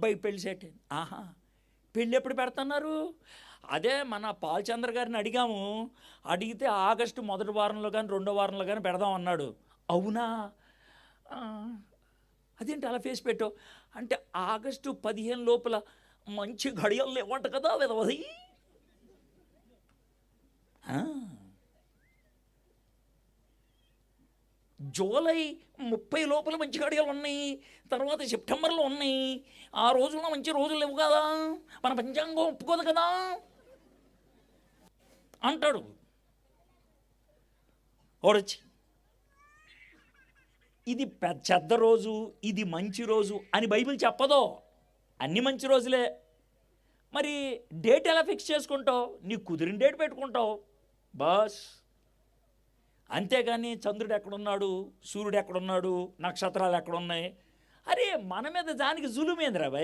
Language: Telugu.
అబ్బాయి పెళ్లి సెట్ అయింది. ఆహా, పెళ్ళి ఎప్పుడు పెడుతున్నారు? అదే మన పాల్చంద్ర గారిని అడిగాము. అడిగితే ఆగస్టు మొదటి వారంలో కానీ రెండో వారంలో కానీ పెడదాం అన్నాడు. అవునా? ఆ, అదేంటి అలా ఫేస్ పెట్టావు అంటే ఆగస్టు 15 లోపల మంచి ఘడియలు లేవంట కదా విధవది. జూలై 30 లోపల మంచి ఘడియలు ఉన్నాయి, తర్వాత సెప్టెంబర్లో ఉన్నాయి. ఆ రోజుల్లో మంచి రోజులు లేవు కదా, మన పంచాంగం ఒప్పుకోదు కదా అంటాడు ఓడొచ్చి. ఇది చెడ్డ రోజు, ఇది మంచి రోజు అని బైబిల్ చెప్పదో. అన్ని మంచి రోజులే. మరి డేట్ ఎలా ఫిక్స్ చేసుకుంటావు? నీకు కుదిరిన డేట్ పెట్టుకుంటావు బస్. అంతేగాని చంద్రుడు ఎక్కడున్నాడు, సూర్యుడు ఎక్కడున్నాడు, నక్షత్రాలు ఎక్కడున్నాయి, అరే మన మీద దానికి జులుమేంద్రా భయ్.